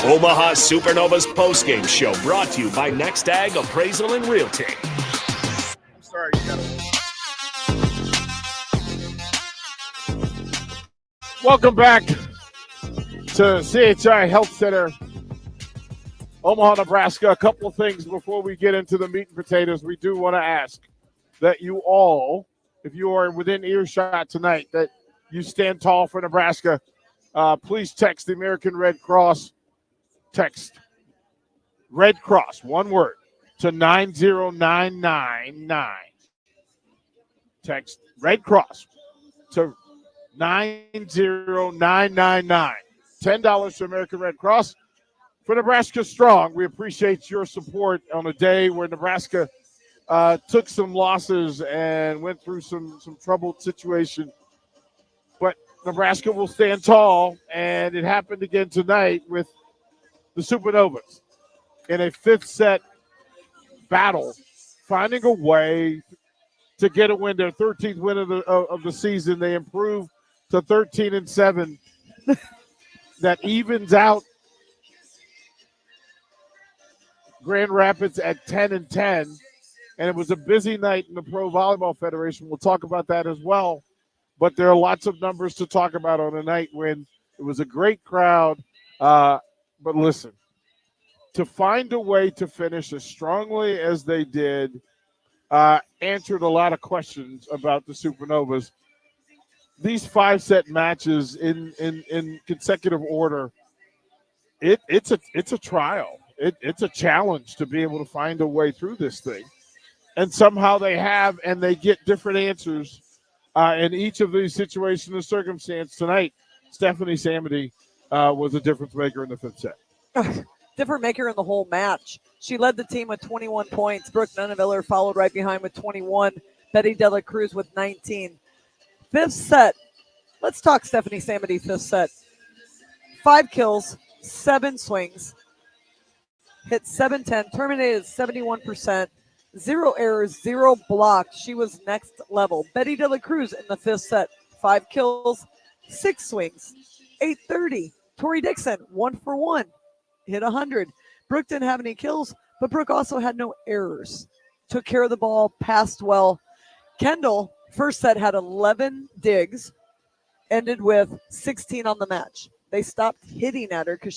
Omaha Supernovas postgame show brought to you by Next Ag Appraisal and Realty. I'm sorry, you gotta... Welcome back to CHI Health Center, Omaha, Nebraska. A couple of things before we get into the meat and potatoes. We do want to ask that you all, if you are within earshot tonight, that you stand tall for Nebraska. Please text the American Red Cross. Text Red Cross, one word, to 90999. Text Red Cross to 90999. $10 to American Red Cross. For Nebraska Strong, we appreciate your support on a day where Nebraska took some losses and went through some troubled situation. But Nebraska will stand tall, and it happened again tonight with the Supernovas in a fifth set battle, finding a way to get a win, their 13th win of the season. They improved to 13-7. That evens out Grand Rapids at 10-10. And it was a busy night in the Pro Volleyball Federation. We'll talk about that as well. But there are lots of numbers to talk about on a night when it was a great crowd. But listen, to find a way to finish as strongly as they did answered a lot of questions about the Supernovas. These 5-set matches in consecutive order, it's a trial. It's a challenge to be able to find a way through this thing. And somehow they have, and they get different answers in each of these situations and circumstances. Tonight, Stephanie Samity was a difference maker in the fifth set. Different maker in the whole match. She led the team with 21 points. Brooke Nuneviller followed right behind with 21. Betty De La Cruz with 19. Fifth set. Let's talk Stephanie Samity fifth set. 5 kills, 7 swings. Hit 710, terminated 71%. 0 errors, 0 blocks. She was next level. Betty De La Cruz in the fifth set. 5 kills, 6 swings. 830. Tori Dixon, 1 for 1. Hit 100. Brooke didn't have any kills, but Brooke also had no errors. Took care of the ball, passed well. Kendall, first set, had 11 digs, ended with 16 on the match. They stopped hitting at her because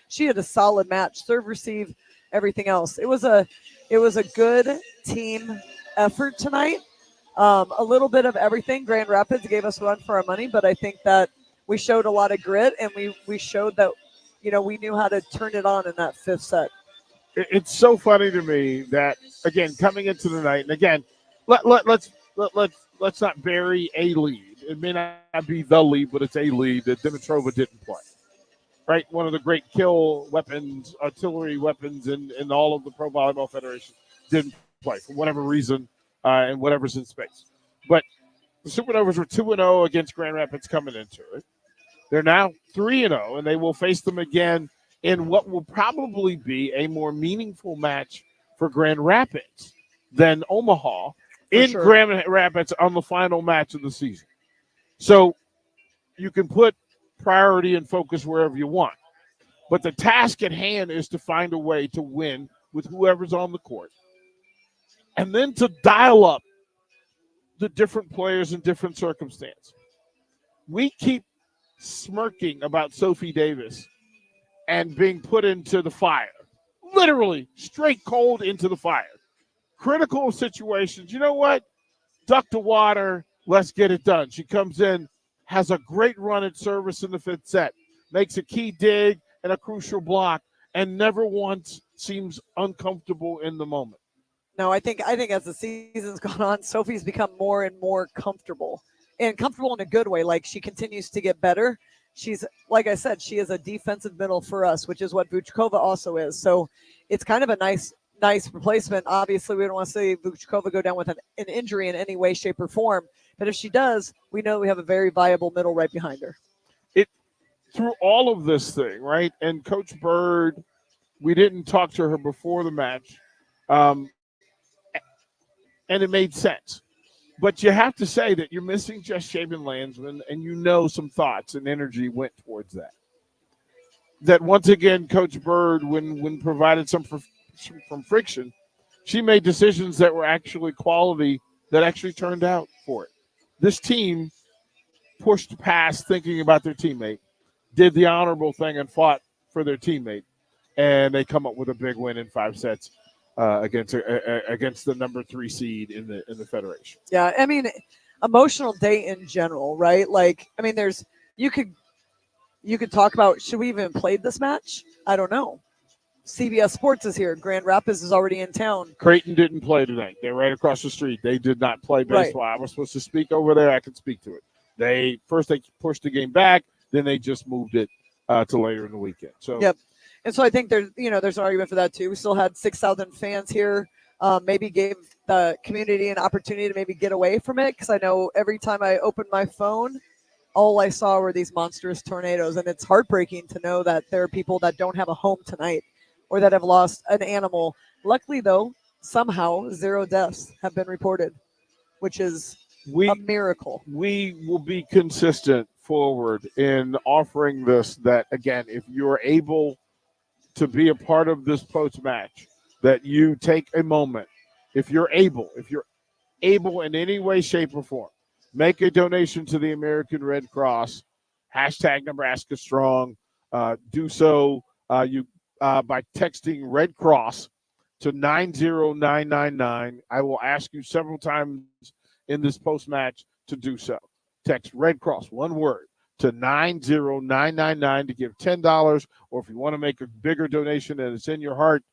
she had a solid match, serve, receive, everything else. It was a good team effort tonight. A little bit of everything. Grand Rapids gave us a run for our money, but I think that we showed a lot of grit, and we showed that, we knew how to turn it on in that fifth set. It's so funny to me that, again, coming into the night, and again, let's not bury a lead. It may not be the lead, but it's a lead that Dimitrova didn't play. Right, one of the great kill weapons, artillery weapons in all of the Pro Volleyball Federation didn't play for whatever reason and whatever's in space. But the Supernovas were 2-0 against Grand Rapids coming into it. They're now 3-0, and they will face them again in what will probably be a more meaningful match for Grand Rapids than Omaha in Grand Rapids on the final match of the season. So you can put priority and focus wherever you want. But the task at hand is to find a way to win with whoever's on the court. And then to dial up the different players in different circumstances. We keep smirking about Sophie Davis and being put into the fire. Literally, straight cold into the fire. Critical situations. You know what? Duck to water. Let's get it done. She comes in, has a great run at service in the fifth set, makes a key dig and a crucial block, and never once seems uncomfortable in the moment. No, I think as the season's gone on, Sophie's become more and more comfortable, and comfortable in a good way. Like, she continues to get better. She's, like I said, she is a defensive middle for us, which is what Vuchkova also is. So it's kind of a nice replacement. Obviously, we don't want to see Vuchkova go down with an injury in any way, shape, or form. But if she does, we know we have a very viable middle right behind her. Through all of this thing, right? And Coach Bird, we didn't talk to her before the match, and it made sense. But you have to say that you're missing Jess Shaven-Landsman, and some thoughts and energy went towards that. that once again, Coach Bird, when provided some from friction, she made decisions that were actually quality that actually turned out for it. This team pushed past thinking about their teammate, did the honorable thing, and fought for their teammate, and they come up with a big win in 5 sets against the number 3 seed in the federation. Yeah, I mean, emotional day in general, right? Like, I mean, there's you could talk about, should we even played this match? I don't know. CBS Sports is here. Grand Rapids is already in town. Creighton didn't play tonight. They're right across the street. They did not play baseball. Right. I was supposed to speak over there. I could speak to it. They pushed the game back, then they just moved it to later in the weekend. So yep. And so I think there's an argument for that too. We still had 6,000 fans here. Maybe gave the community an opportunity to maybe get away from it, because I know every time I opened my phone, all I saw were these monstrous tornadoes, and it's heartbreaking to know that there are people that don't have a home tonight or that have lost an animal. Luckily, though, somehow 0 deaths have been reported, which is a miracle. We will be consistent forward in offering this, that, again, if you're able to be a part of this post-match, that you take a moment, if you're able in any way, shape, or form, make a donation to the American Red Cross, hashtag Nebraska Strong. Do so by texting Red Cross to 90999. I will ask you several times in this post-match to do so. Text Red Cross, one word, to 90999 to give $10, or if you want to make a bigger donation and it's in your heart,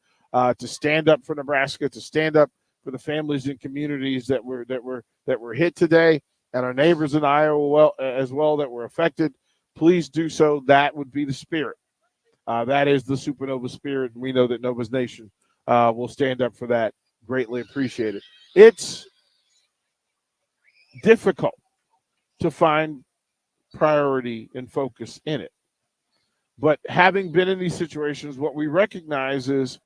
to stand up for Nebraska, to stand up for the families and communities that were hit today, and our neighbors in Iowa as well that were affected, please do so. That would be the spirit. That is the Supernova spirit, and we know that Nova's Nation will stand up for that. Greatly appreciate it. It's difficult to find priority and focus in it. But having been in these situations, what we recognize is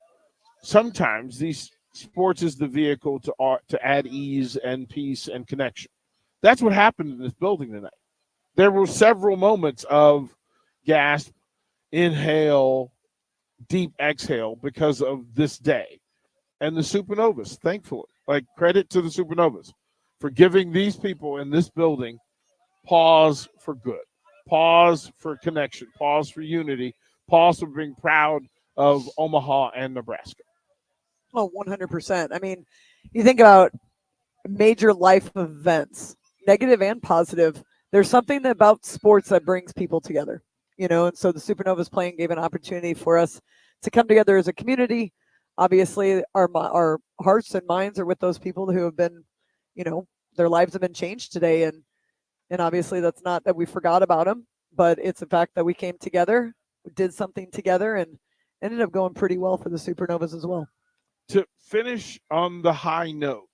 sometimes these sports is the vehicle to add ease and peace and connection. That's what happened in this building tonight. There were several moments of gasp, inhale, deep exhale because of this day. And the Supernovas, thankfully, like, credit to the Supernovas for giving these people in this building pause for good, pause for connection, pause for unity, pause for being proud of Omaha and Nebraska. Oh, 100%. I mean, you think about major life events, negative and positive. There's something about sports that brings people together, and so the Supernovas playing gave an opportunity for us to come together as a community. Obviously, our hearts and minds are with those people who have been, their lives have been changed today. And obviously that's not that we forgot about them, but it's the fact that we came together, did something together, and ended up going pretty well for the Supernovas as well. To finish on the high note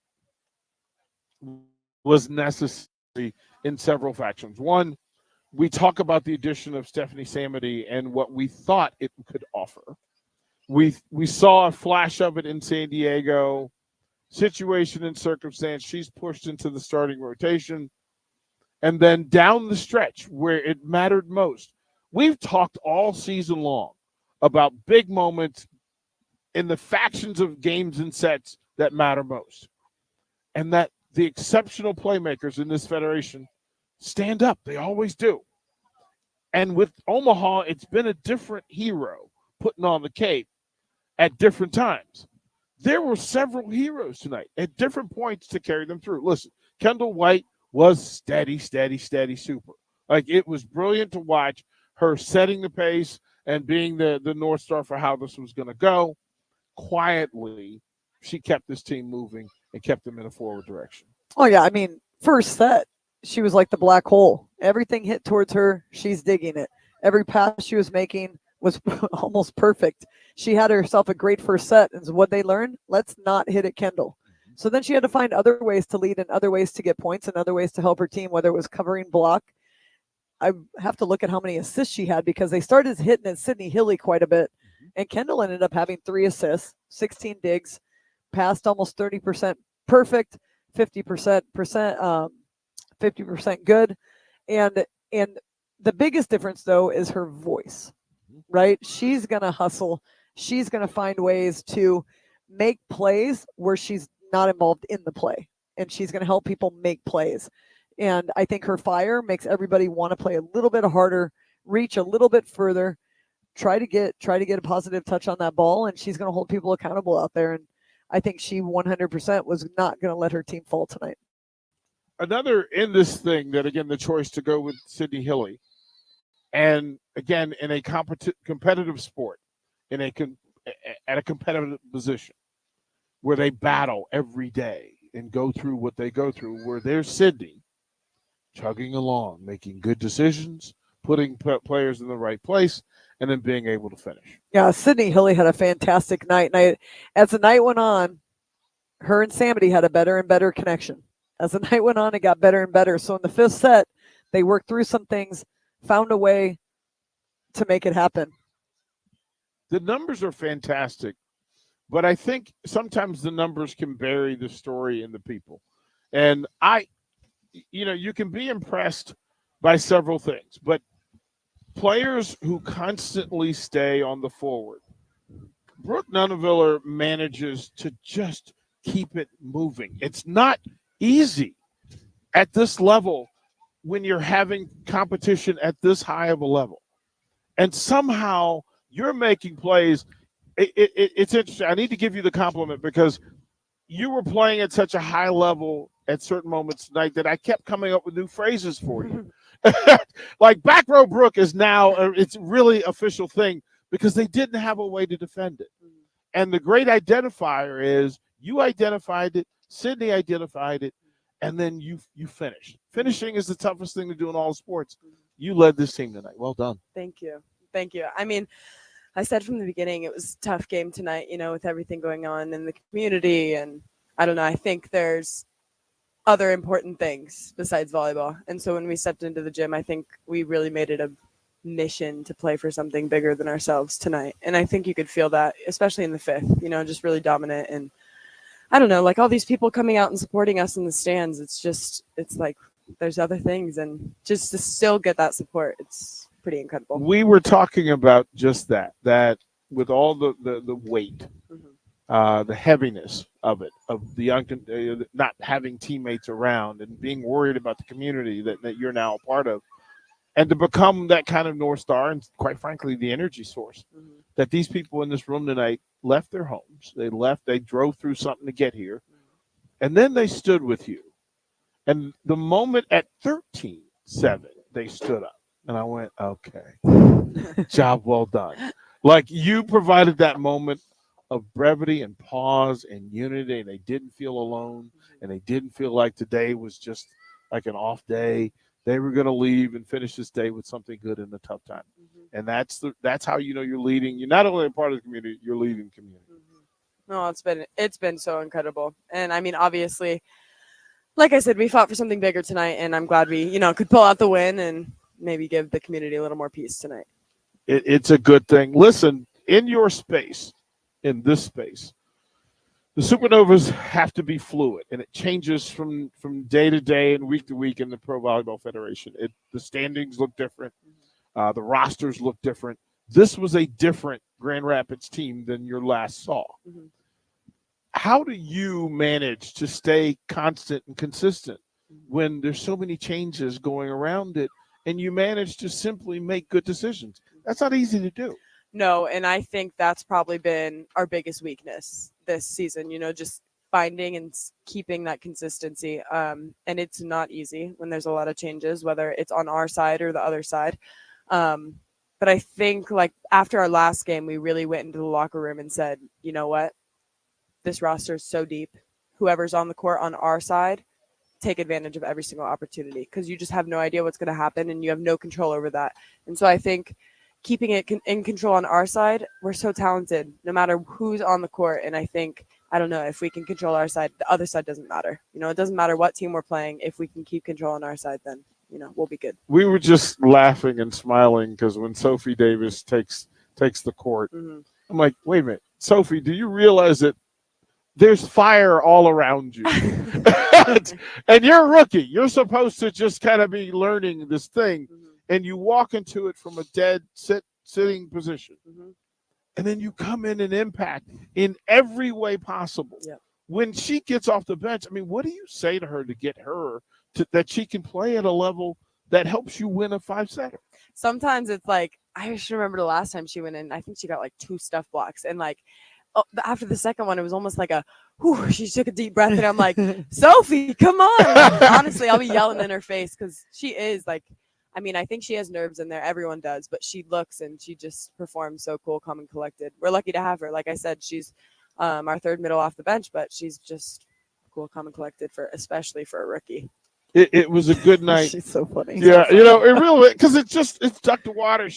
was necessary in several factions. One, we talk about the addition of Stephanie Samity and what we thought it could offer. We saw a flash of it in San Diego. Situation and circumstance, she's pushed into the starting rotation. And then down the stretch where it mattered most, we've talked all season long about big moments in the factions of games and sets that matter most. And that the exceptional playmakers in this federation stand up. They always do. And with Omaha, it's been a different hero putting on the cape at different times. There were several heroes tonight at different points to carry them through. Listen, Kendall White was steady super. Like, it was brilliant to watch her setting the pace and being the North Star for how this was going to go. Quietly, she kept this team moving and kept them in a forward direction. Oh, yeah. I mean, first set, she was like the black hole. Everything hit towards her. She's digging it. Every pass she was making was almost perfect. She had herself a great first set. And so what they learned, let's not hit at Kendall. So then she had to find other ways to lead and other ways to get points and other ways to help her team, whether it was covering block. I have to look at how many assists she had, because they started hitting at Sydney Hilly quite a bit. And Kendall ended up having 3 assists, 16 digs, passed almost 30% perfect, 50% good. And the biggest difference, though, is her voice. right? She's going to hustle. She's going to find ways to make plays where she's not involved in the play, and she's going to help people make plays. And I think her fire makes everybody want to play a little bit harder, reach a little bit further, try to get a positive touch on that ball, and she's going to hold people accountable out there. And I think she 100% was not going to let her team fall tonight. Another in this thing that, again, the choice to go with Sydney Hilly, and again, in a competitive sport, at a competitive position where they battle every day and go through what they go through, where there's Sydney chugging along, making good decisions, putting players in the right place, and then being able to finish. Yeah, Sydney Hilly had a fantastic night. And as the night went on, her and Samity had a better and better connection. As the night went on, it got better and better. So in the fifth set, they worked through some things, found a way to make it happen. The numbers are fantastic, but I think sometimes the numbers can bury the story in the people. And you can be impressed by several things, but players who constantly stay on the forward. Brooke Nuneviller manages to just keep it moving. It's not easy at this level when you're having competition at this high of a level. And somehow you're making plays. It's interesting. I need to give you the compliment because you were playing at such a high level at certain moments tonight that I kept coming up with new phrases for you. Like back row Brooke is now, it's really official thing because they didn't have a way to defend it. And the great identifier is you identified it, Sydney identified it, and then you finished. Finishing is the toughest thing to do in all sports. You led this team tonight. Well done. Thank you. I mean, I said from the beginning it was a tough game tonight, with everything going on in the community. And I don't know, I think there's other important things besides volleyball. And so when we stepped into the gym, I think we really made it a mission to play for something bigger than ourselves tonight. And I think you could feel that, especially in the fifth, just really dominant. And I don't know, like all these people coming out and supporting us in the stands, it's like there's other things. And just to still get that support, it's pretty incredible. We were talking about just that with all the weight, the heaviness of it, of the not having teammates around and being worried about the community that you're now a part of, and to become that kind of North Star and, quite frankly, the energy source that these people in this room tonight left their homes. They drove through something to get here, and then they stood with you. And the moment at 13-7, they stood up. And I went, okay, job well done. Like you provided that moment of brevity and pause and unity, and they didn't feel alone, and they didn't feel like today was just like an off day. They were going to leave and finish this day with something good in a tough time. And that's how you're leading. You're not only a part of the community, you're leading community. No, it's been so incredible. And I mean, obviously, like I said, we fought for something bigger tonight, and I'm glad we, could pull out the win and maybe give the community a little more peace tonight. It's a good thing. Listen, in your space, in this space, the Supernovas have to be fluid, and it changes from day to day and week to week in the Pro Volleyball Federation. The standings look different. The rosters look different. This was a different Grand Rapids team than your last saw. How do you manage to stay constant and consistent when there's so many changes going around it, and you manage to simply make good decisions? That's not easy to do. No, and I think that's probably been our biggest weakness this season, just finding and keeping that consistency. And it's not easy when there's a lot of changes, whether it's on our side or the other side. But I think like after our last game, we really went into the locker room and said, you know what? This roster is so deep. Whoever's on the court on our side, take advantage of every single opportunity because you just have no idea what's going to happen and you have no control over that. And so I think keeping it in control on our side, we're so talented no matter who's on the court. And I think, I don't know, if we can control our side, the other side doesn't matter. It doesn't matter what team we're playing. If we can keep control on our side, then, we'll be good. We were just laughing and smiling because when Sophie Davis takes the court, I'm like, wait a minute, Sophie, do you realize that there's fire all around you? And you're a rookie. You're supposed to just kind of be learning this thing. And you walk into it from a dead sit sitting position, Mhm. and then you come in and impact in every way possible. Yep. When she gets off the bench, I mean, what do you say to her to get her to that she can play at a level that helps you win a 5-setter? Sometimes it's like, I just remember the last time she went in, I think she got like 2 stuff blocks. And like, after the second one, it was almost like whew, she took a deep breath. And I'm like, Sophie, come on. Like, honestly, I'll be yelling in her face because she is like, I mean, I think she has nerves in there. Everyone does. But she looks and she just performs so cool, calm, and collected. We're lucky to have her. Like I said, she's our third middle off the bench, but she's just cool, calm, and collected, especially for a rookie. It was a good night. She's so funny. Yeah, it really, because it's duck to water.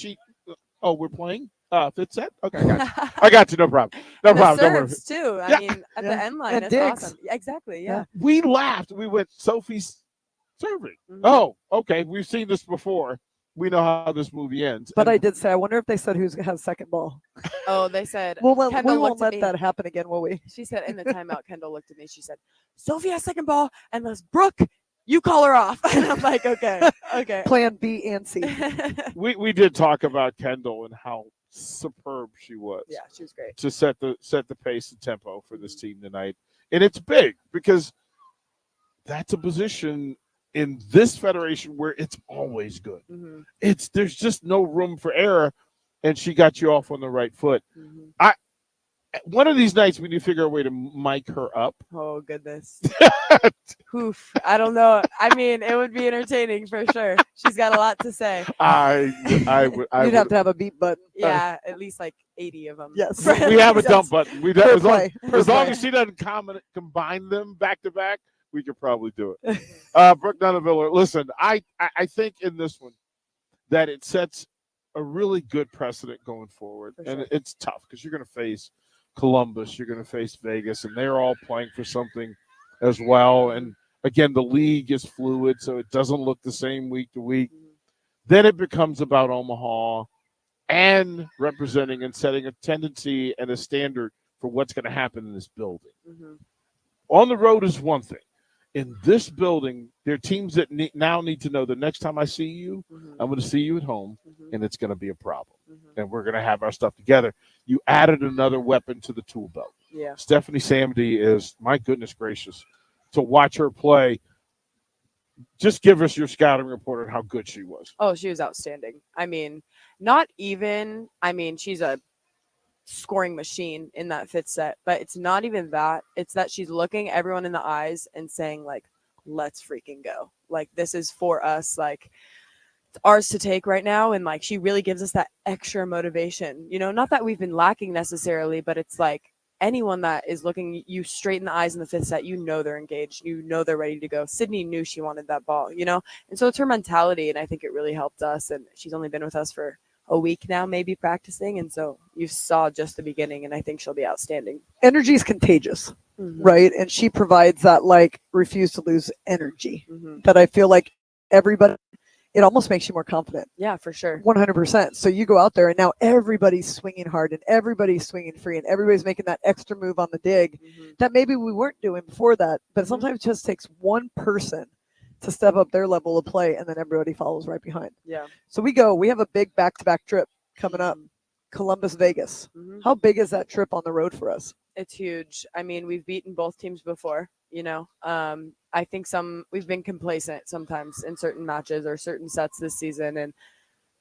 We're playing? Fifth set? Okay, I got you. No problem. No The problem. Don't worry. serves too. I Yeah. mean, at Yeah. the end line, And that's digs. awesome. Yeah, exactly. Yeah. We laughed. We went, Sophie's serving. Mhm. Oh, okay. We've seen this before. We know how this movie ends. But And I did say, I wonder if they said who has second ball. Oh, they said We Kendall won't looked at let me. that happen again, will we? She said in the timeout, Kendall looked at me. She said, "Sophie has second ball, and let's Brooke, you call her off." And I'm like, okay. Plan B and C. we did talk about Kendall and how superb she was. Yeah, she was great. To set the pace and tempo for this team tonight. And it's big because that's a position in this federation where it's always good. Mm-hmm. There's just no room for error, and she got you off on the right foot. Mm-hmm. One of these nights we need to figure out a way to mic her up. Oh goodness. Oof. I don't know. I mean, it would be entertaining for sure. She's got a lot to say. I would. You'd have to have a beat button. Yeah, at least like 80 of them. Yes. We have a dump button. Per As long play. Per as, long play. as she doesn't combine them back to back, we could probably do it. Brooke Dunaviller, listen, I think in this one that it sets a really good precedent going forward. For And sure. it's tough because you're going to face Columbus, you're going to face Vegas, and they're all playing for something as well. And again, the league is fluid, so it doesn't look the same week to week. Mhm. Then it becomes about Omaha and representing and setting a tendency and a standard for what's going to happen in this building. Mhm. On the road is one thing. In this building, there are teams that now need to know the next time I see you, Mhm. I'm going to see you at home, Mhm. and it's going to be a problem. Mhm. And we're going to have our stuff together. You added another weapon to the tool belt. Yeah. Stephanie Samdy is, my goodness gracious, to watch her play. Just give us your scouting report on how good she was. Oh, she was outstanding. I mean, she's a scoring machine in that fifth set, but it's not even that. It's that she's looking everyone in the eyes and saying, like, let's freaking go. Like, this is for us. Like, it's ours to take right now. And like, she really gives us that extra motivation. Not that we've been lacking necessarily, but it's like anyone that is looking you straight in the eyes in the fifth set, they're engaged, they're ready to go. Sydney knew she wanted that ball, and so it's her mentality. And I think it really helped us. And she's only been with us for a week now, maybe practicing. And so you saw just the beginning, and I think she'll be outstanding. Energy is contagious, right? And she provides that like refuse to lose energy Mm-hmm. that I feel like everybody, it almost makes you more confident. Yeah, for sure. 100%. So you go out there and now everybody's swinging hard and everybody's swinging free and everybody's making that extra move on the dig Mm-hmm. that maybe we weren't doing before that. But Mhm. sometimes it just takes one person to step up their level of play and then everybody follows right behind. Yeah. So we have a big back-to-back trip coming up, Columbus, Vegas. Mhm. How big is that trip on the road for us? It's huge. I mean, we've beaten both teams before, I think we've been complacent sometimes in certain matches or certain sets this season. And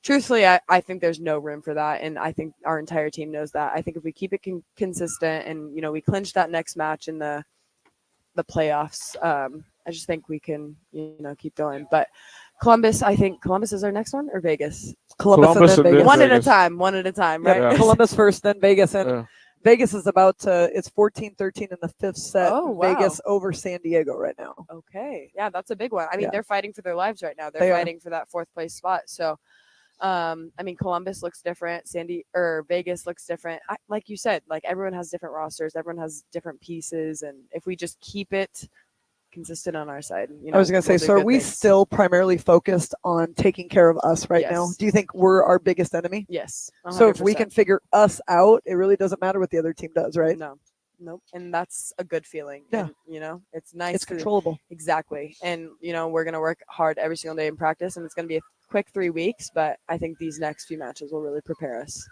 truthfully, I think there's no room for that. And I think our entire team knows that. I think if we keep it consistent and, we clinch that next match in the playoffs, I just think we can, keep going. But Columbus, I think Columbus is our next one, or Vegas? Columbus Columbus and then and Vegas. then One at a time, Yeah, right? Yeah. Columbus first, then Vegas. And Yeah. Vegas is it's 14-13 in the fifth set. Oh, wow. Vegas over San Diego right now. Okay. Yeah, that's a big one. I mean, Yeah. they're fighting for their lives right now. They They're are. fighting for that fourth place spot. So, Columbus looks different. Vegas looks different. Like you said, like everyone has different rosters. Everyone has different pieces. And if we just keep it consistent on our side, I was going to say, we'll do so are good we things. still primarily focused on taking care of us right now? Yes. Do you think we're our biggest enemy? Yes. So if we 100%. can figure us out, it really doesn't matter what the other team does, right? No. Nope. And that's a good feeling. Yeah. And, it's nice. It's controllable. Exactly. And, we're going to work hard every single day in practice, and it's going to be a quick 3 weeks, but I think these next few matches will really prepare us.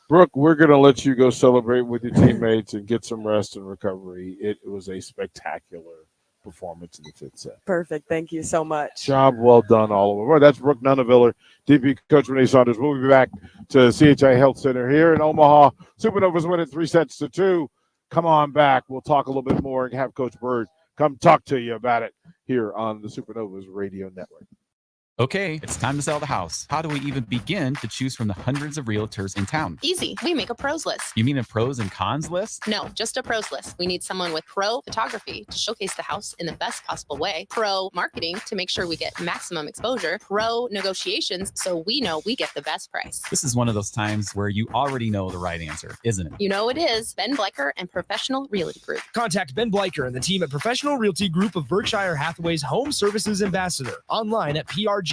Brooke, we're going to let you go celebrate with your teammates and get some rest and recovery. It was a spectacular performance in the fifth set. Perfect. Thank you so much. Job well done, all of them. Well, that's Brooke Nuneviller, DP Coach Renee Saunders. We'll be back to CHI Health Center here in Omaha. Supernovas winning 3-2. Come on back. We'll talk a little bit more and have Coach Bird come talk to you about it here on the Supernovas Radio Network. Okay, it's time to sell the house. How do we even begin to choose from the hundreds of realtors in town? Easy. We make a pros list. You mean a pros and cons list? No, just a pros list. We need someone with pro photography to showcase the house in the best possible way, pro marketing to make sure we get maximum exposure, pro negotiations so we know we get the best price. This is one of those times where you already know the right answer, isn't it? You know it is. Ben Bleicher and Professional Realty Group. Contact Ben Bleicher and the team at Professional Realty Group of Berkshire Hathaway's Home Services Ambassador. Online at prg-ne.com.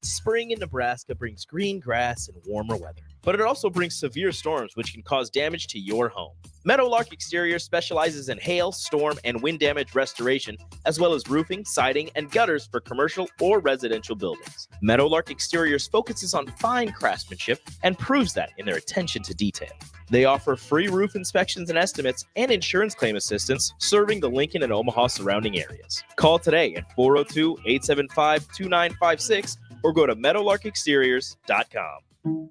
Spring in Nebraska brings green grass and warmer weather, but it also brings severe storms which can cause damage to your home. Meadowlark Exterior specializes in hail, storm, and wind damage restoration, as well as roofing, siding, and gutters for commercial or residential buildings. Meadowlark Exteriors focuses on fine craftsmanship and proves that in their attention to detail. They offer free roof inspections and estimates and insurance claim assistance, serving the Lincoln and Omaha surrounding areas. Call today at 402-875-2956 or go to meadowlarkexteriors.com.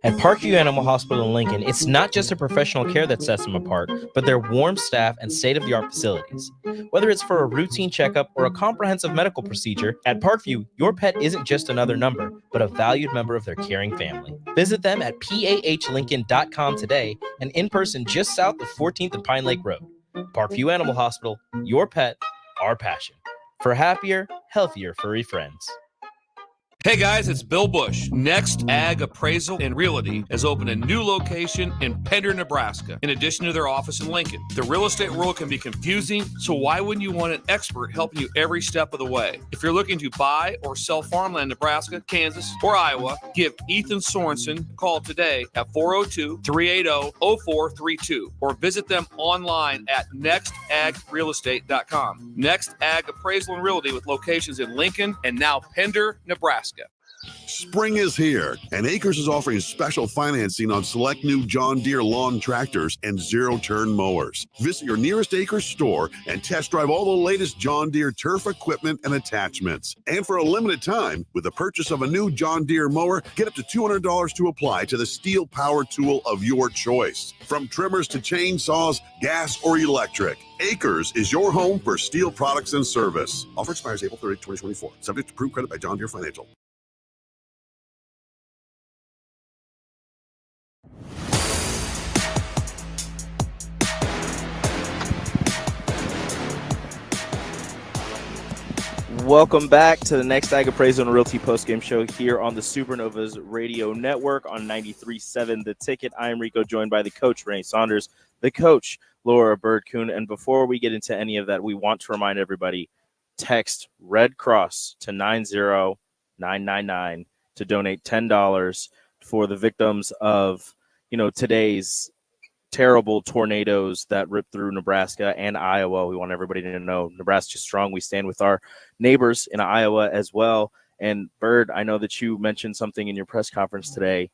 At Parkview Animal Hospital in Lincoln, it's not just a professional care that sets them apart, but their warm staff and state-of-the-art facilities. Whether it's for a routine checkup or a comprehensive medical procedure, at Parkview, your pet isn't just another number, but a valued member of their caring family. Visit them at pahlincoln.com today and in person just south of 14th and Pine Lake Road. Parkview Animal Hospital, your pet, our passion. For happier, healthier furry friends. Hey guys, it's Bill Bush. Next Ag Appraisal and Realty has opened a new location in Pender, Nebraska, in addition to their office in Lincoln. The real estate world can be confusing, so why wouldn't you want an expert helping you every step of the way? If you're looking to buy or sell farmland in Nebraska, Kansas, or Iowa, give Ethan Sorensen a call today at 402-380-0432 or visit them online at nextagrealestate.com. Next Ag Appraisal and Realty with locations in Lincoln and now Pender, Nebraska. Spring is here, and Acres is offering special financing on select new John Deere lawn tractors and zero-turn mowers. Visit your nearest Acres store and test drive all the latest John Deere turf equipment and attachments. And for a limited time, with the purchase of a new John Deere mower, get up to $200 to apply to the steel power tool of your choice. From trimmers to chainsaws, gas or electric, Acres is your home for steel products and service. Offer expires April 30, 2024. Subject to approved credit by John Deere Financial. Welcome back to the Next Ag Appraisal and Realty postgame show here on the Supernovas Radio Network on 93.7 The Ticket. I am Rico, joined by the coach, Renee Saunders, the coach, Laura Birdcoon. And before we get into any of that, we want to remind everybody, text Red Cross to 90999 to donate $10 for the victims of, today's terrible tornadoes that ripped through Nebraska and Iowa. We want everybody to know Nebraska's strong. We stand with our neighbors in Iowa as well. And Bird, I know that you mentioned something in your press conference today.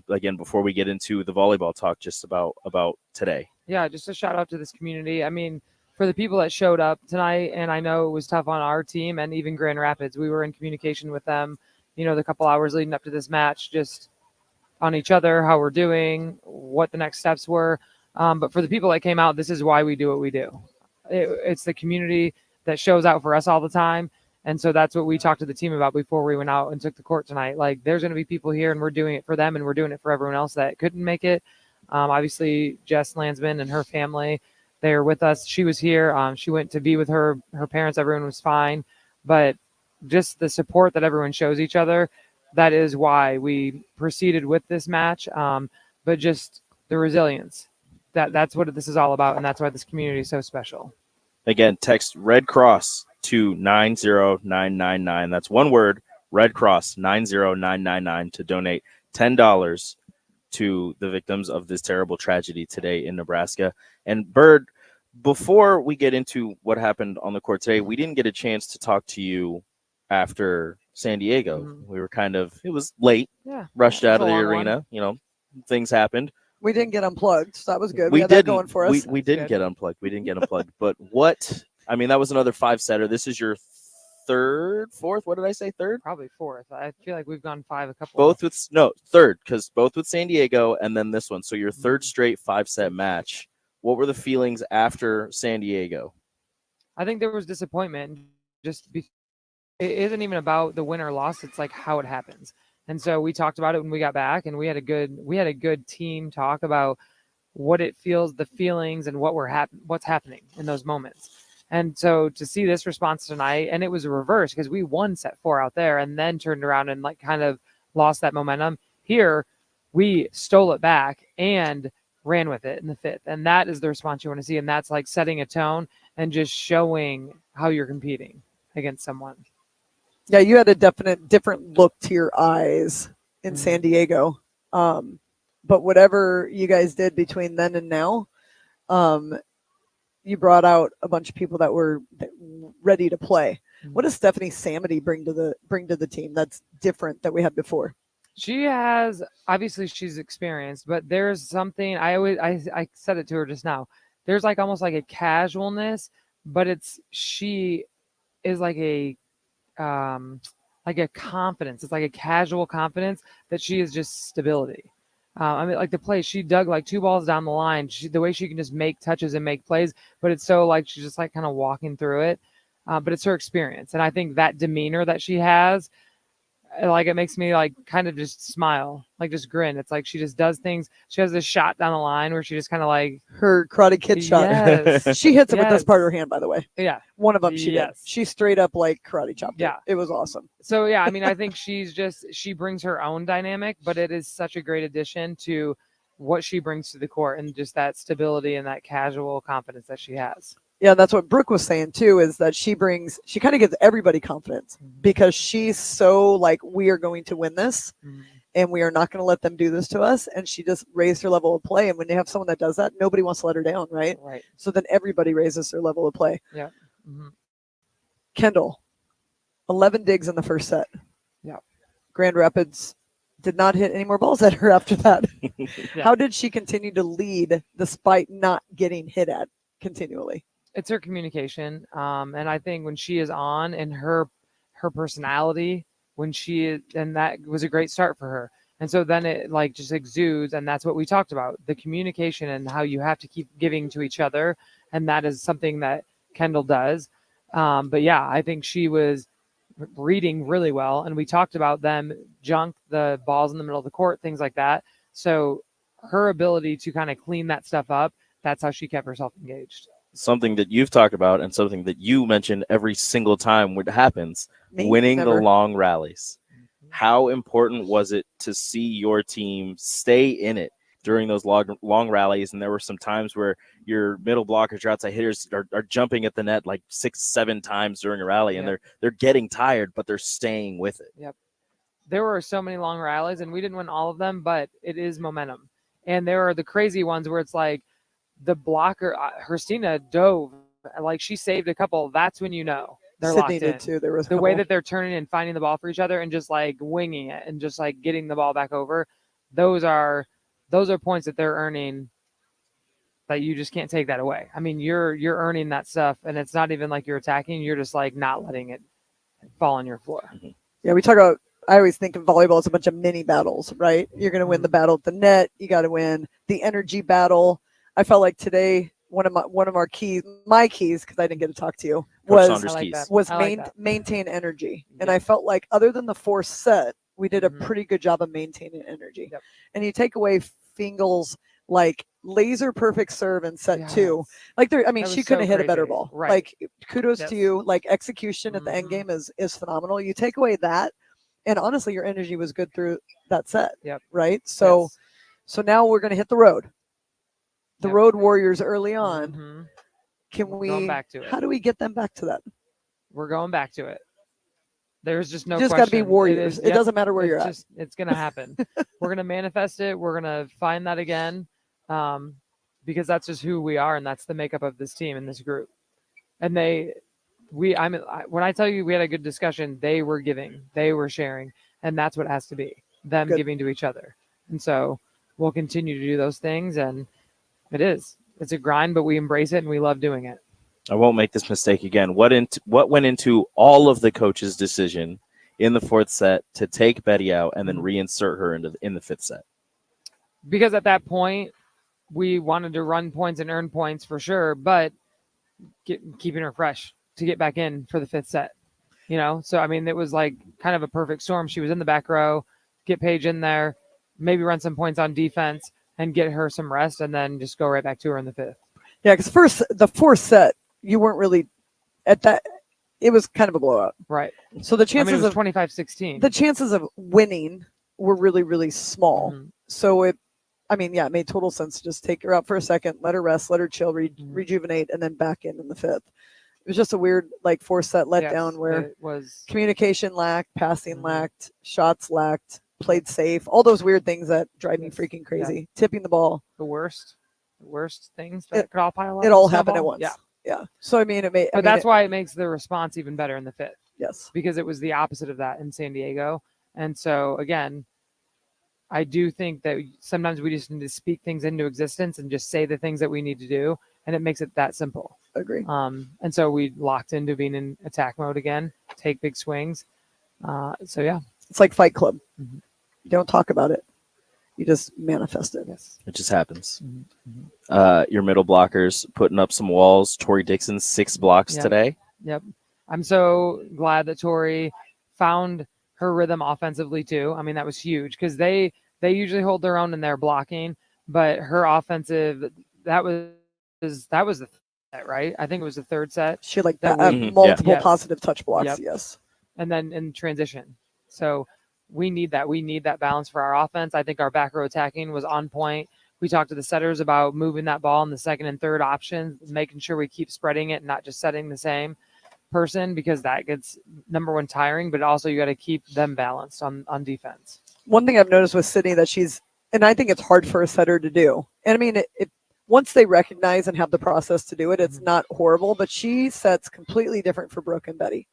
Again, before we get into the volleyball talk, just about today. Yeah, just a shout out to this community. I mean, for the people that showed up tonight, and I know it was tough on our team and even Grand Rapids. We were in communication with them, the couple hours leading up to this match, just on each other, how we're doing, what the next steps were. But for the people that came out, this is why we do what we do. It's the community that shows out for us all the time. And so that's what we talked to the team about before we went out and took the court tonight. Like, there's going to be people here and we're doing it for them and we're doing it for everyone else that couldn't make it. Obviously, Jess Landsman and her family, they are with us. She was here. She went to be with her parents. Everyone was fine. But just the support that everyone shows each other, that is why we proceeded with this match. But just the resilience, that's what this is all about. And that's why this community is so special. Again, text Red Cross to 90999. That's one word, Red Cross 90999, to donate $10 to the victims of this terrible tragedy today in Nebraska. And Bird, before we get into what happened on the court today, we didn't get a chance to talk to you after San Diego. We were it was late, rushed out of the arena. You know, things happened. We didn't get unplugged, so that was good. We had didn't that going for us. We didn't get unplugged. We didn't get unplugged. But that was another 5-setter. This is your fourth. What did I say? Third? Probably fourth. I feel like we've gone 5 a couple. Third, because both with San Diego and then this one. So your third straight 5-set match. What were the feelings after San Diego? I think there was disappointment. It isn't even about the win or loss. It's like how it happens. And so we talked about it when we got back, and we had a good team talk about what it feels, the feelings, and what's happening in those moments. And so to see this response tonight, and it was a reverse because we won set 4 out there and then turned around and like kind of lost that momentum. Here, we stole it back and ran with it in the 5th. And that is the response you want to see. And that's like setting a tone and just showing how you're competing against someone. Yeah, you had a different look to your eyes in San Diego. But whatever you guys did between then and now, you brought out a bunch of people that were ready to play. What does Stephanie Samity bring to the team that's different that we had before? She has, obviously she's experienced, but there's something I said it to her just now. There's like almost like a casualness, but she is like a confidence. It's like a casual confidence that she is just stability. Like the play, she dug like 2 balls down the line. The way she can just make touches and make plays, but it's so like she's just like kind of walking through it. But it's her experience, and I think that demeanor that she has, like it makes me like kind of just smile, like just grin. It's like she just does things. She has this shot down the line where she just kind of like her Karate Kid shot. Yes. She hits it with this part of her hand, by the way. Yeah, one of them she did. She straight up like karate chopped it. It was awesome. So yeah, I mean, I think she brings her own dynamic, but it is such a great addition to what she brings to the court and just that stability and that casual confidence that she has. Yeah, that's what Brooke was saying too, is that she kind of gives everybody confidence because she's so like, we are going to win this and we are not going to let them do this to us. And she just raised her level of play. And when you have someone that does that, nobody wants to let her down, right? Right. So then everybody raises their level of play. Yeah. Kendall, 11 digs in the first set. Yeah. Grand Rapids did not hit any more balls at her after that. How did she continue to lead despite not getting hit at continually? It's her communication. And I think when she is on and her personality, and that was a great start for her. And so then it like just exudes, and that's what we talked about, the communication and how you have to keep giving to each other. And that is something that Kendall does. But yeah, I think she was reading really well. And we talked about them junk the balls in the middle of the court, things like that. So her ability to kind of clean that stuff up, that's how she kept herself engaged. Something that you've talked about and something that you mention every single time when it happens, winning the long rallies. How important was it to see your team stay in it during those long rallies? And there were some times where your middle blockers, your outside hitters are jumping at the net like 6-7 times during a rally, and they're getting tired, but they're staying with it. Yep. There were so many long rallies, and we didn't win all of them, but it is momentum. And there are the crazy ones where it's like, the blocker, Christina dove, like she saved a couple. That's when you know they're Sydney locked in. did too. There was the way that they're turning and finding the ball for each other and just like winging it and just like getting the ball back over. Those are points that they're earning that you just can't take that away. I mean, you're earning that stuff, and it's not even like you're attacking. You're just like not letting it fall on your floor. Yeah, we talk about. I always think of volleyball as a bunch of mini battles, right? You're going to win the battle at the net. You got to win the energy battle. I felt like today one of our keys, my keys, because I didn't get to talk to you, was maintain energy. And I felt like other than the 4th set, we did a pretty good job of maintaining energy. Yep. And you take away Fingal's like laser perfect serve in set 2. Like she couldn't have hit a better ball. Right. Like kudos to you. Like execution at the end game is phenomenal. You take away that, and honestly, your energy was good through that set. Yep. Right. So now we're going to hit the road. The road warriors early on. We're going back to it. How do we get them back to that? We're going back to it. There's just no You just question. got to be warriors. It doesn't matter where you're at. It's going to happen. We're going to manifest it. We're going to find that again, because that's just who we are, and that's the makeup of this team and this group. And when I tell you we had a good discussion, they were giving, they were sharing, and that's what it has to be, them giving to each other. And so we'll continue to do those things, and it's a grind, but we embrace it and we love doing it. I won't make this mistake again. What went into all of the coach's decision in the fourth set to take Betty out and then reinsert her in the fifth set? Because at that point, we wanted to run points and earn points for sure, but keeping her fresh to get back in for the fifth set. So I mean, it was like kind of a perfect storm. She was in the back row, get Paige in there, maybe run some points on defense and get her some rest, and then just go right back to her in the fifth. Yeah, because the fourth set, you weren't really at that. It was kind of a blowout. Right. So the chances it was of 25-16. The chances of winning were really, really small. Mm-hmm. So it made total sense to just take her out for a second, let her rest, let her chill, rejuvenate, and then back in the fifth. It was just a weird fourth set letdown where it was communication lacked, passing lacked, shots lacked, played safe, all those weird things that drive me freaking crazy. Yeah. Tipping the ball. The worst things that could all pile up. It all happened at once. Yeah. Yeah. So that's why it makes the response even better in the fifth. Yes. Because it was the opposite of that in San Diego. And so again, I do think that sometimes we just need to speak things into existence and just say the things that we need to do, and it makes it that simple. Agree. And so we locked into being in attack mode again, take big swings. So yeah, it's like Fight Club. Mm-hmm. You don't talk about it. You just manifest it. Yes. It just happens. Mm-hmm. Your middle blockers putting up some walls. Tori Dixon, 6 blocks today. Yep. I'm so glad that Tori found her rhythm offensively too. I mean, that was huge because they usually hold their own in their blocking, but her offensive, that was the set, right? I think it was the third set. She had multiple positive touch blocks. Yep. Yes. And then in transition. So we need that. We need that balance for our offense. I think our back row attacking was on point. We talked to the setters about moving that ball in the second and third options, making sure we keep spreading it and not just setting the same person, because that gets, number one, tiring, but also you got to keep them balanced on defense. One thing I've noticed with Sydney that and I think it's hard for a setter to do. And I mean, once they recognize and have the process to do it, it's not horrible, but she sets completely different for Brooke and Betty.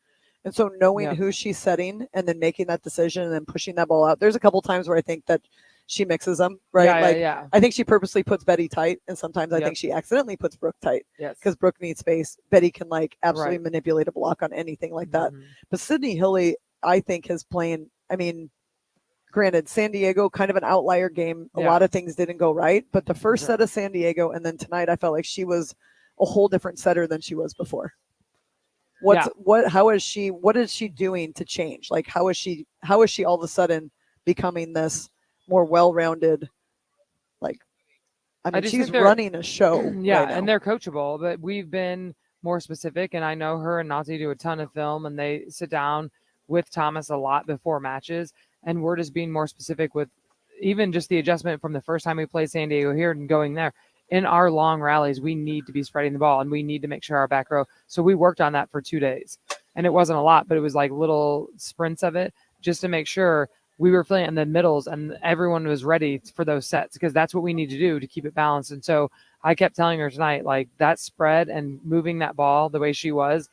And so knowing who she's setting and then making that decision and then pushing that ball out, there's a couple times where I think that she mixes them, right? Yeah. I think she purposely puts Betty tight, and sometimes I think she accidentally puts Brooke tight. Yes. Because Brooke needs space. Betty can absolutely manipulate a block on anything like that. But Sydney Hilly, I think, is playing, granted, San Diego, kind of an outlier game. A lot of things didn't go right, but the first set of San Diego and then tonight, I felt like she was a whole different setter than she was before. What is she doing to change? Like, how is she all of a sudden becoming this more well-rounded, she's running a show. Yeah. Right now. And they're coachable, but we've been more specific, and I know her and Nazi do a ton of film, and they sit down with Thomas a lot before matches, and we're just being more specific with even just the adjustment from the first time we played San Diego here and going there. In our long rallies, we need to be spreading the ball, and we need to make sure our back row. So we worked on that for 2 days, and it wasn't a lot, but it was like little sprints of it just to make sure we were feeling in the middles and everyone was ready for those sets, because that's what we need to do to keep it balanced. And so I kept telling her tonight, like, that spread and moving that ball the way she was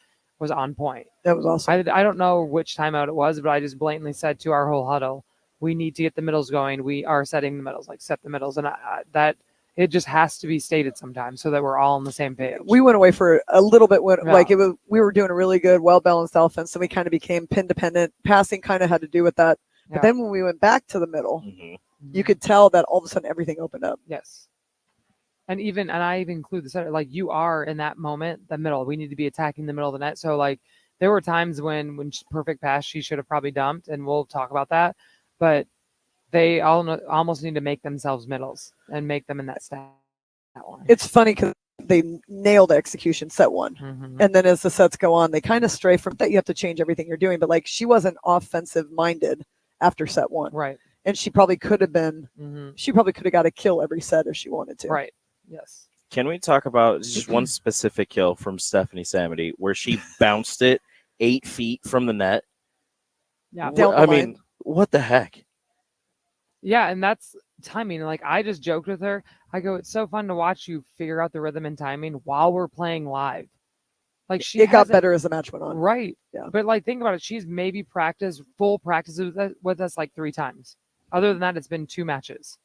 on point. That was awesome. I don't know which timeout it was, but I just blatantly said to our whole huddle, we need to get the middles going. We are setting the middles, set the middles. And that it just has to be stated sometimes so that we're all on the same page. We went away for a little bit when we were doing a really good, well-balanced offense, and we kind of became pin dependent. Passing kind of had to do with that. But then when we went back to the middle, you could tell that all of a sudden everything opened up. Yes. And I even include the center, you are in that moment, the middle. We need to be attacking the middle of the net. So there were times when perfect pass, she should have probably dumped, and we'll talk about that. But they almost need to make themselves middles and make them in that stat line. It's funny because they nailed execution set one. And then as the sets go on, they kind of stray from that. You have to change everything you're doing. But she wasn't offensive minded after set one. Right. And she probably could have been, she probably could have got a kill every set if she wanted to. Right. Yes. Can we talk about just one specific kill from Stephanie Samity where she bounced it 8 feet from the net Yeah. Down the I line. mean, what the heck? Yeah, and that's timing. Like I just joked with her. I go, it's so fun to watch you figure out the rhythm and timing while we're playing live. Like she It got hasn't- better as the match went on. Right. Yeah. But like think about it. She's maybe practiced full practices with us like 3 times. Other than that, it's been 2 matches.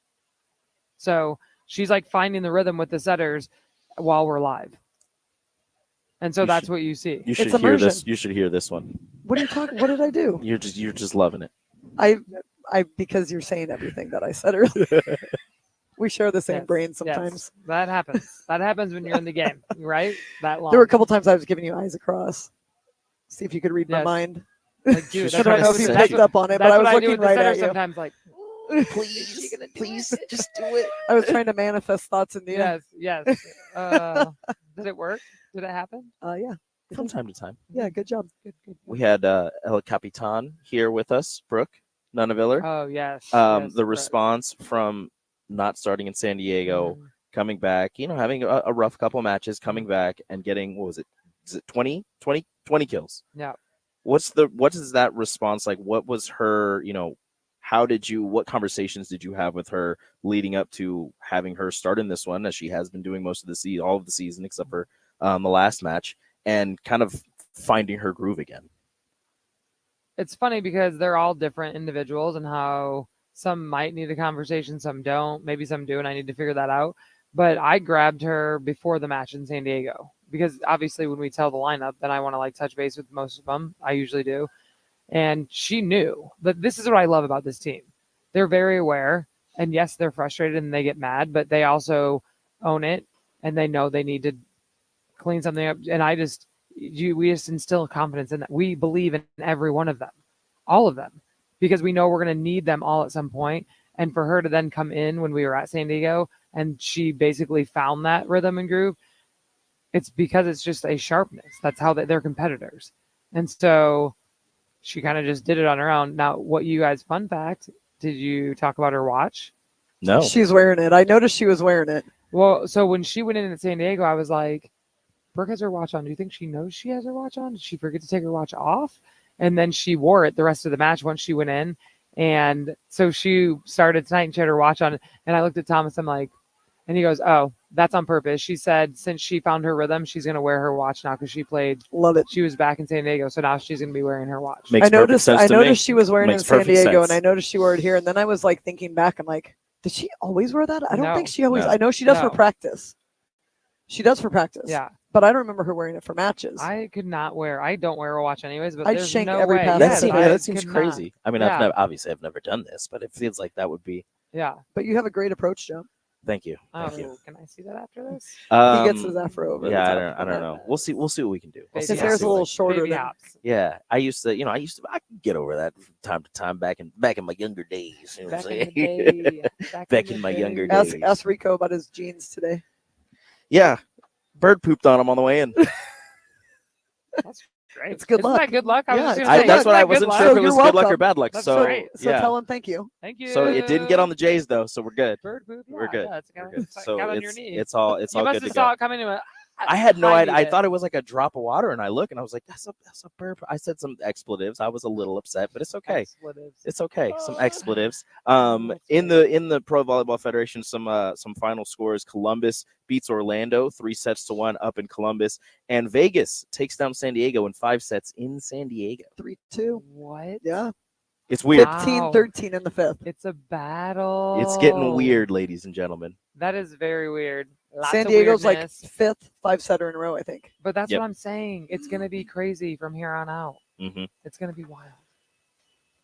So she's like finding the rhythm with the setters while we're live. And so You that's should- what you see. You should It's hear this. immersion. You should hear this one. What are you talking? What did I do? You're just loving it. I because you're saying everything that I said earlier. We share the same Yes, brain yes. sometimes. That happens. That happens when you're in the game, right? That long. There were a couple times I was giving you eyes across. See if you could read my Yes. mind. Like, dude, She's that's I don't what know I if you do. picked up on it, but That's I was what do looking with the right setter at you. sometimes. Like, Please, just do it. I was trying to manifest thoughts in the end. yes. Did it work? Did it happen? Yeah. From time to time. Yeah, good job. Good. We had El Capitan here with us, Brooke Nuneviller. Oh yes. The Brett. response from not starting in San Diego, Mhm. coming back, having a rough couple matches, coming back and getting, what was it? Is it 20 kills? Yeah. What is that response like? What was her, what conversations did you have with her leading up to having her start in this one, as she has been doing most of the season, all of the season, except for the last match, and kind of finding her groove again? It's funny because they're all different individuals and how some might need a conversation, some don't. Maybe some do, and I need to figure that out. But I grabbed her before the match in San Diego because obviously when we tell the lineup, then I want to like touch base with most of them. I usually do. And she knew. But this is what I love about this team. They're very aware. And yes, they're frustrated and they get mad, but they also own it and they know they need to clean something up. And we just instill confidence in that. We believe in every one of them, all of them, because we know we're going to need them all at some point. And for her to then come in when we were at San Diego and she basically found that rhythm and groove, it's because it's just a sharpness. That's how they're competitors. And so she kind of just did it on her own. Now, what you guys, fun fact, did you talk about her watch? No. She's wearing it. I noticed she was wearing it. Well, so when she went in at San Diego, I was like, Brooke has her watch on. Do you think she knows she has her watch on? Did she forget to take her watch off? And then she wore it the rest of the match once she went in. And so she started tonight and she had her watch on. And I looked at Thomas, I'm like, and he goes, oh, that's on purpose. She said since she found her rhythm, she's going to wear her watch now because she played. Love it. She was back in San Diego. So now she's going to be wearing her watch. Makes I noticed perfect sense to me. she was wearing it in Makes San perfect Diego sense. and I noticed she wore it here. And then I was like thinking back, I'm like, did she always wear that? I don't No. think she always, No. I know she does for No. practice. She does for practice. Yeah. But I don't remember her wearing it for matches. I don't wear a watch anyways, but I'd there's shank no every way. pass Yes, that I that seems could crazy. I mean, Yeah. I've never done this, but it feels like that would be. Not. Yeah. But you have a great approach, Joe. Thank you. Oh, Thank you. can I see that after this? He gets his afro over. Yeah, the top. I don't know. We'll see what we can do. We'll His see His how hair's a soon little I- shorter Baby than hops. Yeah, I could get over that from time to time back in my younger days. You know what I'm Back in the saying? day. Back in my younger day. days. Ask Rico about his jeans today. Yeah, bird pooped on him on the way in. That's great. It's good Isn't luck. that good luck? I was Yeah, just it's gonna say, That's isn't what I that good wasn't luck? sure if So it was you're good luck or welcome. bad luck. That's So great. So yeah, tell him thank you. Thank you. so it didn't get on the Jays though, so we're good. Bird poop. We're Yeah, good. yeah, We're got, good. So got on your knee. it's all you good must to have go. saw it coming in. I had no idea. I it. thought it was like a drop of water, and I look and I was like, "That's a burp." I said some expletives. I was a little upset, but it's okay. Expletives. It's okay. Some expletives. that's In the Pro Volleyball Federation, some final scores. Columbus beats Orlando 3-1 up in Columbus, and Vegas takes down San Diego in 5 sets in San Diego. 3-2. What? Yeah. It's weird. Wow. 15-13 in the fifth. It's a battle. It's getting weird, ladies and gentlemen. That is very weird. Lots San of Diego's like weirdness. fifth 5-setter in a row, I think. But that's Yep. what I'm saying. It's gonna be crazy from here on out. Hmm It's gonna be wild.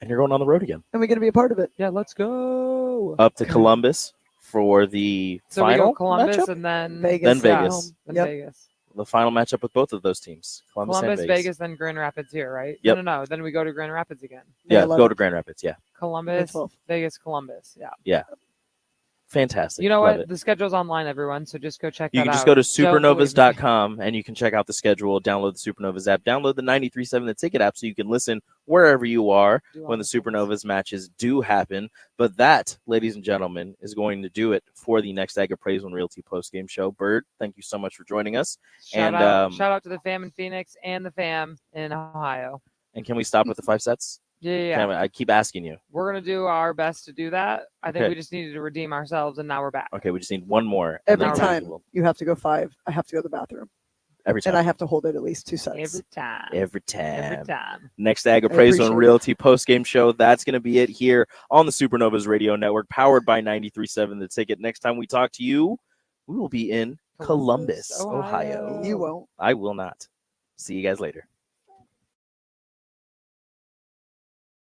And you're going on the road again, And we're going to be a part of it. Yeah, let's go. up to Columbus for the So we final go Columbus matchup. and then Vegas. Then yeah, Vegas. Then Yep. Vegas. The final matchup with both of those teams, Columbus, Columbus, and Vegas, then Grand Rapids here, right? Yep. No. Then we go to Grand Rapids again. Yeah, May go 11th. to Grand Rapids. Yeah, Columbus, 12th. Vegas, Columbus. Yeah. fantastic. You know Love what? it. The schedule's online, everyone. So just go check You that can out. just go to Don't believe me. supernovas.com and you can check out the schedule, download the Supernovas app, download the 93.7 The Ticket app so you can listen wherever you are Do all when the things. Supernovas matches do happen. But that, ladies and gentlemen, is going to do it for the Next Ag Appraisal and Realty postgame show. Bird, thank you so much for joining us. Shout And, out, shout out to the fam in Phoenix and the fam in Ohio. And can we stop with the 5 sets? Yeah. I keep asking you. We're going to do our best to do that. I think Okay. we just needed to redeem ourselves, and now we're back. Okay, we just need one more. Every Now we're time back. you have to go 5, I have to go to the bathroom. Every time. And I have to hold it at least 2 sets. Every time. Every time. Every time. Next Ag Appraisal and appreciate Realty post-game show. That's going to be it here on the Supernovas Radio Network, powered by 93.7 The Ticket. Next time we talk to you, we will be in Columbus, Ohio. You won't. I will not. See you guys later.